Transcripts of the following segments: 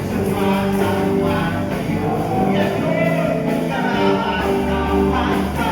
Sumasama sa'yo. Yes, Lord, karapat-dapat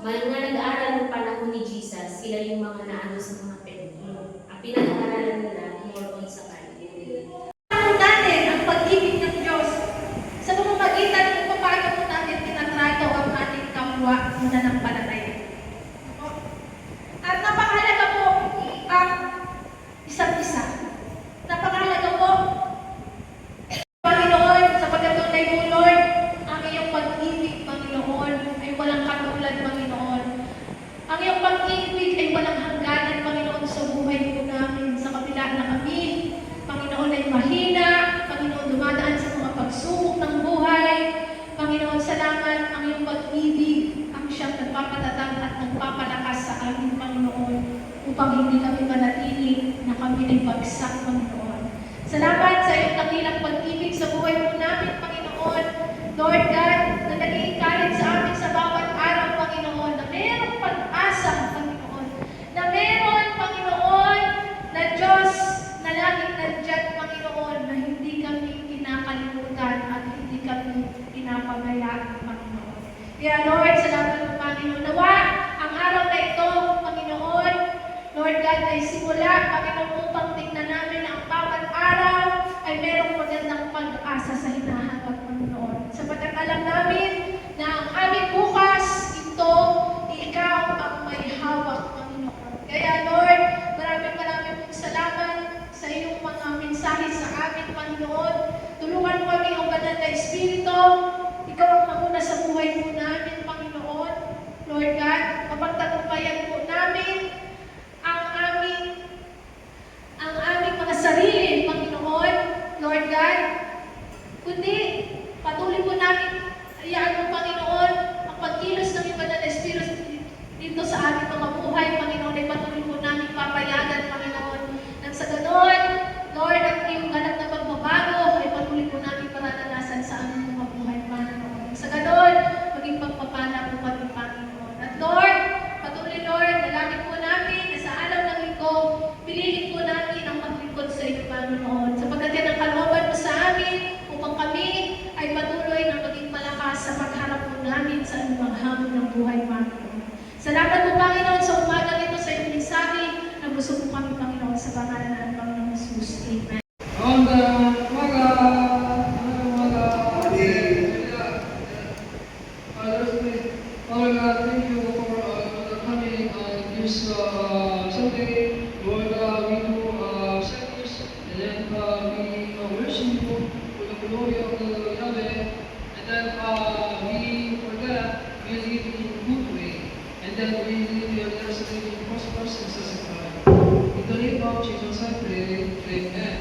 Mga nag-aaral ng panahon ni Jesus, sila yung mga naano sa mga pendulum. Ang pinag-aaralan nila, more on sa Bible. Paano natin ang pag-ibig ng Diyos sa pamamagitan kung paano po natin tinatrato ang ating kapwa na nanampalataya. At napakahalaga po ang isa't isa. Napakahalaga po, Panginoon, sa pagkatunay mo, Lord, ang iyong pag-ibig, Panginoon, ay walang katulad, Panginoon. Ang iyong pag-ibig ay walang hangganan, Panginoon, sa buhay po namin, sa kabila na kami, Panginoon, ay mahina, Panginoon, dumadaan sa mga pagsubok ng buhay. Panginoon, salamat, ang iyong pag-ibig, ang siyang nagpapatatag at nagpapalakas sa amin, Panginoon, upang hindi kami manatili na kami ay bagsak, Panginoon. Salamat sa iyong dakilang pag-ibig sa buhay po namin, Panginoon. Lord God, na nag-i-encourage sa amin sa bawat araw, Panginoon, na mayroong pag-asa, Panginoon, na meron, Panginoon, na Diyos na laging nandyan, Panginoon, na hindi kami kinakalimutan at hindi kami pinapabayaan, Panginoon. Kaya Lord, salamat po, Panginoon. Nawa, ang araw na ito, Panginoon, Lord God, ay simula, Panginoon, upang tingnan namin ang bawat araw ay merong magandang pag-asa sa hinaharap, Panginoon. Sapagkat alam namin na ang aming bukas, ito, ikaw ang may hawak, Panginoon. Kaya Lord, maraming pong salamat sa iyong mga mensahe sa amin, Panginoon. Tulungan mo kami ang banal na Espiritu. Ikaw ang mauna sa buhay po namin, Panginoon. Lord God, mapagtagumpayan po namin ang aming mga sarili, Panginoon, Lord God, kundi patuloy po namin, hayaan mo, Panginoon, ang pagkilos ng iba na Espiritu dito sa aming mga buhay, Panginoon, ay patuloy po namin papayagan, Panginoon, nang sa ganon, Lord, ang iyong ganap na pagbabago ay patuloy po namin mararanasan sa aming mga buhay, Panginoon. Nang sa ganon, maging pagpapala po kami, Panginoon. At Lord, patuloy, Lord, nalangin po namin na sa araw ng linggo, piliin po namin ang maglingkod sa iyo, Panginoon. Sapagkat yan ang kalooban mo sa amin upang kami ay patuloy na maging malakas sa pagharap po namin sa anumang hamon ng buhay, Panginoon. Salamat po, Panginoon, sa umaga nito sa iyong mensahe na gusto po kami, Panginoon, sa pangalan ng Panginoon Jesus. Amen. Father God, thank you for coming this Sunday. Lord, we do service, and then we worship you for the glory of the Yahweh, and then we forget we live in a good way, and then we live your life in prosperous and satisfied. In the name of Jesus, I pray. Amen.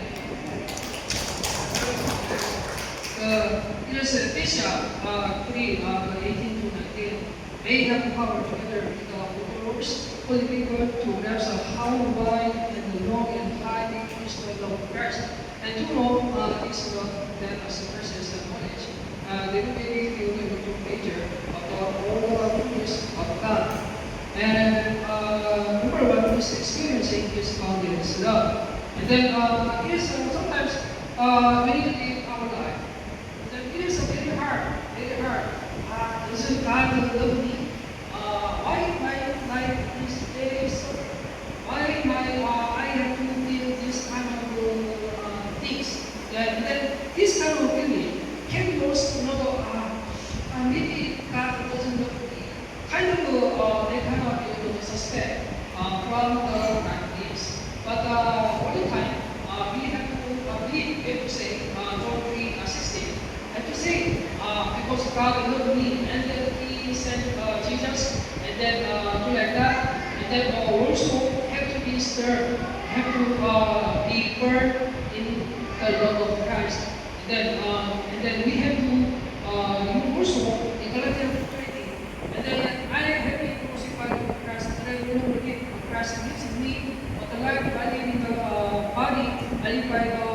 It is Ephesians 3, 18 to 19. May have power together with the followers, holy people, to grasp how wide and long and high is the love of Christ, and to know this love that as a person's knowledge. They will be filled with the nature about all the goodness of God. And number one is experiencing His boundless love. And then it is sometimes we need to live our life. And then it is very hard, very hard. Is God will love me? Why my life is very so? Why I have to feel this kind of things? And then this kind of feeling can be also maybe God doesn't love me. They kind of suspect from the practice. But all the time we have to believe. We have to say John 3:16. I have to say because God loved me, and then He sent Jesus, and then do like that, and then also have to be stirred, have to be burned in the love of Christ, and then we have to also in Galatians 3:18, and then I have been crucified with Christ, and I will not forget Christ lives in me, but the life I live in the body, I live by the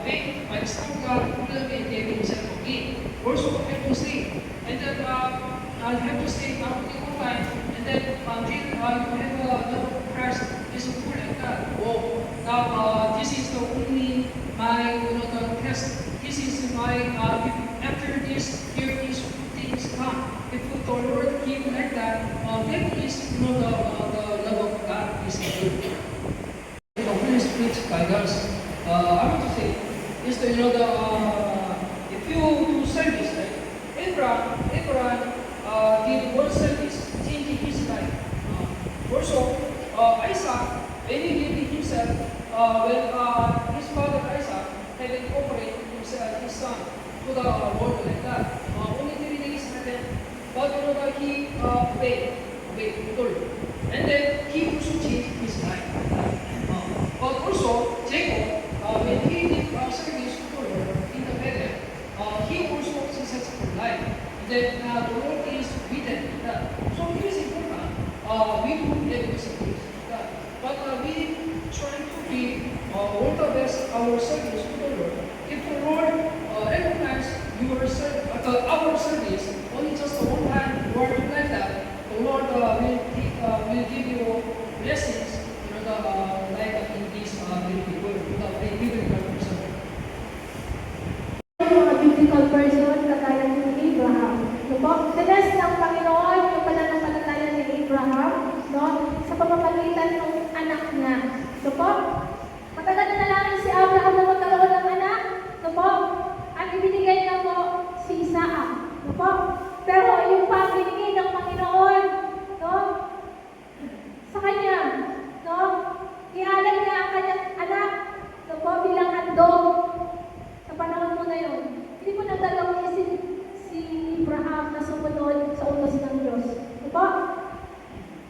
faith, by the Son of God who loved me and gave Himself for me. Also have to say, and then I have to say not only online, and then until you have a love of Christ is full like that. Oh, now this is the only my the test. This is my after this here is things come. if the Lord keep like that, that is, the love of God is good. The Holy Spirit's guidance. I want to say is that if you do service, right? Abraham did one service, changing his life. Also, Isaac, when he gave himself, when his father Isaac had incorporated himself, his son, to the world like that. Only 3 days happened, but he obeyed, and then he also changed his life. But also, Jacob, when he did service to the Lord in the Bethel, he also successful life. Then the Lord is with them. So it is important. We do every service. But we try to give all the best our service to the Lord. If the Lord recognize our service only just one time, Lord like that, the Lord will give you blessings. Like in this biblical person. Yung mga biblical person, kagaya ni Abraham. No po? Tinas ng Panginoon yung pananampalataya ni Abraham, no? Sa pamamagitan ng anak niya. No po? Matagal na nalangin si Abraham na magkaroon ng anak. No po? Ang ibinigay niya po si Isaac. No po? Pero yung pamilingin ng Panginoon, no? Sa kanya, no? Ialam niya ang kanyang anak, no po, bilang handog. Sa panahon mo na yun, hindi mo nadalawang isip si Abraham na sumunod sa utos ng Diyos. Diba?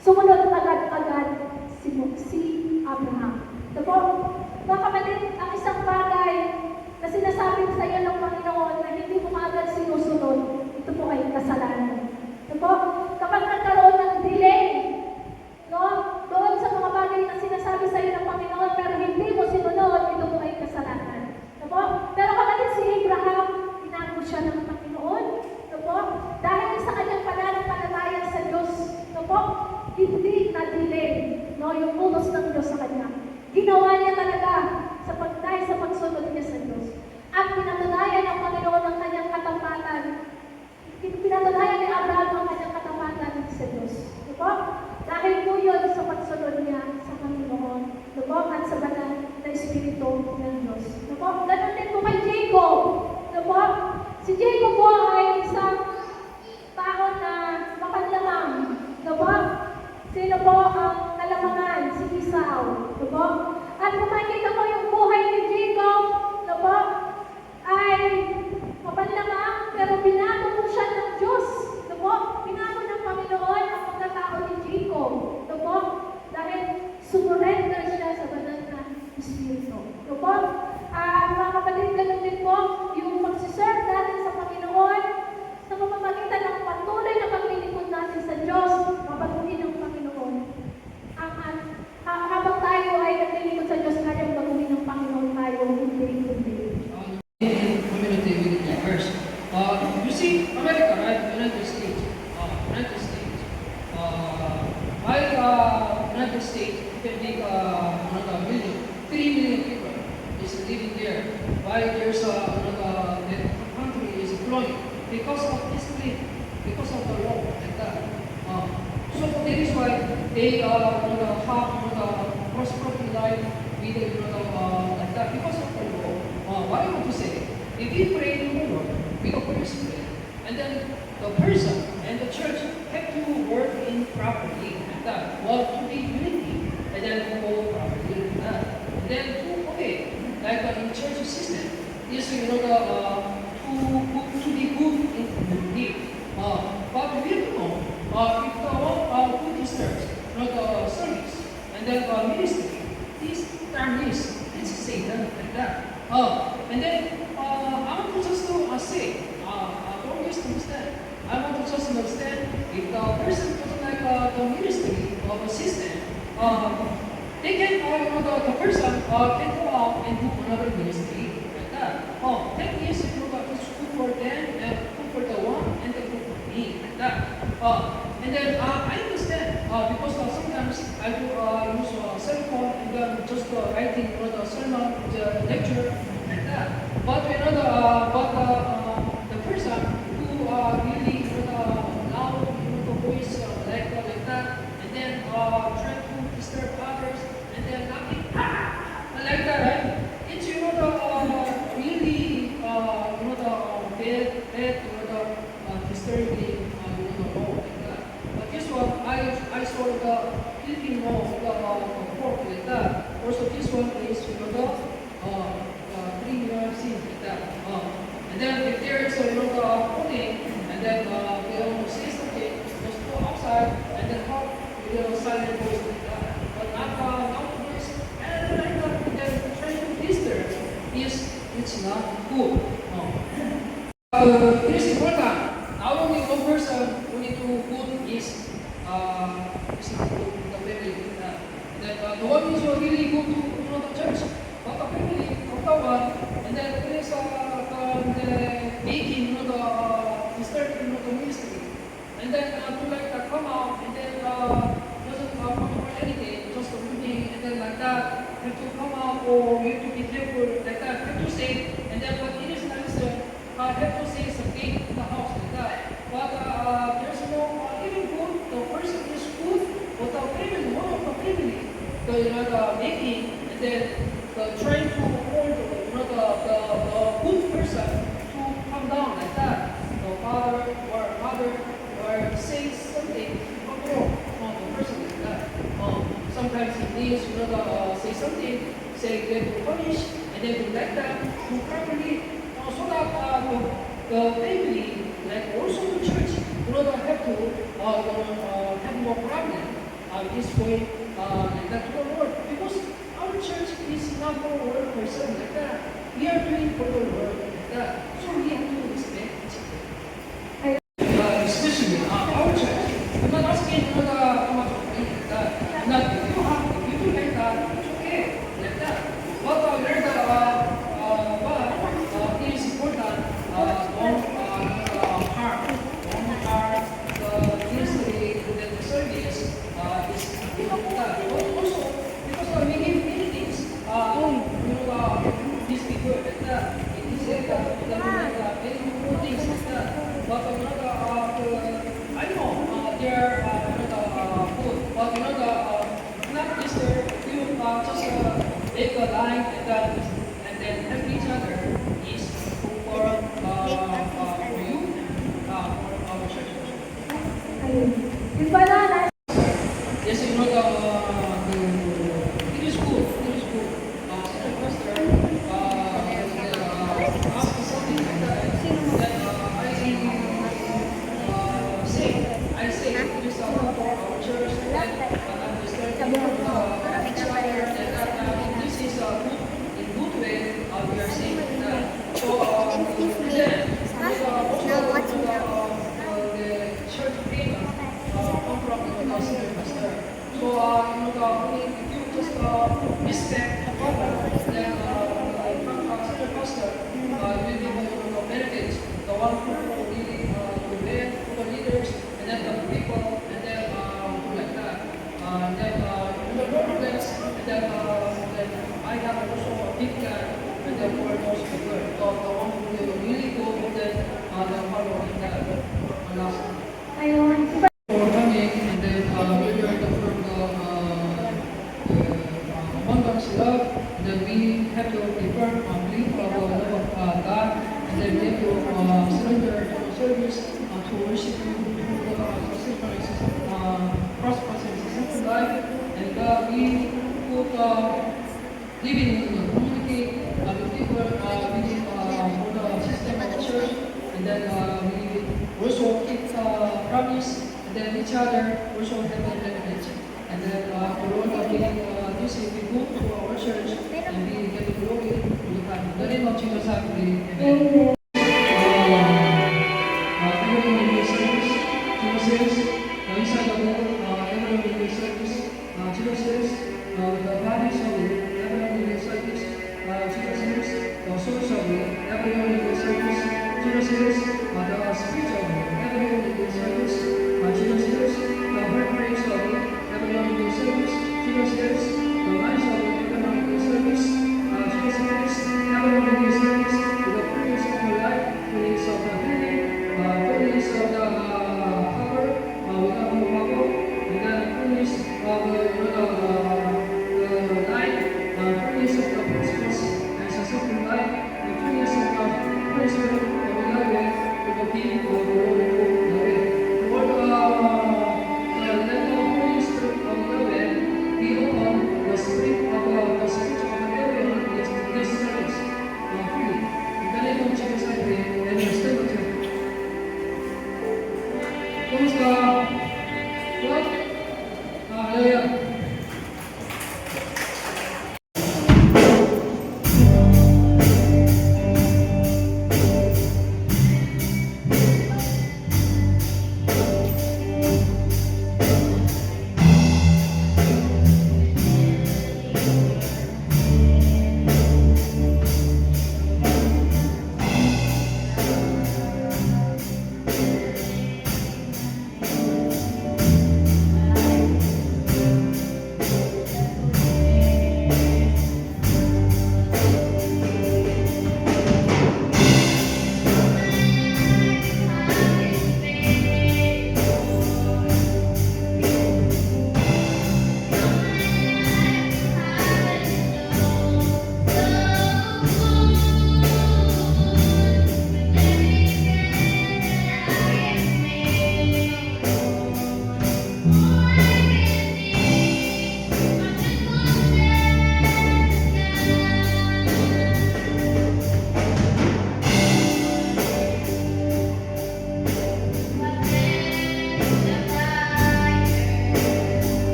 Sumunod agad-agad si Abraham. Diba? Mga kapatid, ang isang bagay na sinasabi sa iyo ng Panginoon na hindi mo agad sinusunod, ito po ay kasalanan. Diba? Kapag nagkaroon ng delay, no? Doon sa mga bagay na sinasabi sa iyo ng Panginoon pero hindi mo sinunod, ito po ay kasalanan. Diba? Pero kapatid si Abraham, tinago siya ng Panginoon. Diba? Dahil sa kanyang pananampalataya sa Diyos, diba? Hindi na-delay, no? Yung utos ng Diyos sa kanya. Ginawa niya talaga dahil sa pagsunod niya sa Diyos. At pinatunayan ng Panginoon ang kanyang katapatan. Pinatunayan ni Abraham ang kanyang katapatan sa Diyos. Diba? Dahil po yun sa pagsunod niya sa Panginoon. Diba? At sa banal na Espiritu ng Diyos. Diba? Ganon din po kay Jacob. Diba? Si Jacob po ay isang tao na mapanlamang. Diba? Sino po ang kalamangan? Si Esau. Diba? At kung makikita mo yung buhay ni Jacob, diba? Ay mapanlamang, pero binago po siya ng Diyos. Diba? Binago ng Panginoon ang pagkatao ni Jacob. Diba? Dahil surrender siya sa banal na Espiritu. Diba? Mga kapatid, ganun din po yung pagsiserve natin sa Panginoon sa pamamagitan ng patuloy na paglilingkod natin sa Diyos, mabaguhin ng Panginoon. Habang tayo ay naglilingkod sa Diyos, kanyang baguhin ng Panginoon tayo, hindi. Community with the verse. You see, America, right? United States. United States can make another million, 3 million people is living there. Why there's another the country is growing because of discipline, because of the law like that. So that is why they have prosperity life with like that because of the law. What I want to say, if we pray to the Lord with the Holy Spirit, and then the person and the church have to work in properly like that, to be unity, and then go properly like that. And then like in church system, is to be good in community. But we don't know if the one who disturbs the service and then ministry, this term is it's Satan like that. And then I want to just say, don't just understand. I want to just understand if the person doesn't like the ministry of a system, they can the person can go out and do another ministry like that. That is it's good for them and good for the one and the good for me like that. And then I understand because sometimes I do use cell phone and then just writing the sermon, the lecture like that. But the person who really Filipino pork like that. Also, this one is criminal sin like that. And then if there is cooking, and then they don't say something, just go outside and then help silent voice like that. But not outdoors and like that. And then trying to distance it's not good. It is important. Not only one person who need to good is good the family. That the one is really go to the church, but the family of the one, and then there is the making the starting the ministry, and then to like come out and then doesn't come for anything, just moving and then like that have to come out or you have to be careful like that, have to say, and then but it is nice have to say something in the house like that. But there's no even good. The person is good, but the family, one of the family, the making, and then trying to hold the good person to come down like that. The father or mother or say something to control the person like that. Sometimes it needs say something, say they to punish, and then to let them to properly. So that the family, like also the church, have to have more problem this way like that to the Lord. Because our church is not for one person like that. We are doing for the Lord like that. So we have to respect each other. Especially our church. I'm not asking how much of money like that. Not if you do like that, it's okay like that. But where it is important don't harm the ministry and the service is important. But also because we give many things, this be good like that. It is like many good things like that. But I know they are good, but not this you just make a line like that and then help each other is for you, for our church. Yes, it is good. It is good. Senior pastor, ask something like that. I say it is for our church and understand each other that this is in good way we are saying that. So then the church payment come from the senior pastor. So if you just respect the program, then senior pastor will be able to benefit the one who really prepare for the leaders and then the people and then like that. And then in the workplace, and then I have also a big guy and then for those people, the one who will really go with the following that last. For coming and then we are from the abundance love, then we have to prefer believe our love of God, and then we have to surrender our service to worship you through the prosperous and successful life, and we put living in the community, the people within the system of the church, and then we also keep promise. And then each other also have a benefit. And then the Lord this will be good to our church and we get the glory to the time. In the name of Jesus, I pray. Amen. Everyone in this service, Jesus says, inside the wall, everyone in this service, Jesus says, the body is holy, everyone in this service, Jesus says, the soul is holy, everyone in this service, Jesus says, the spirit is holy, everyone in this service.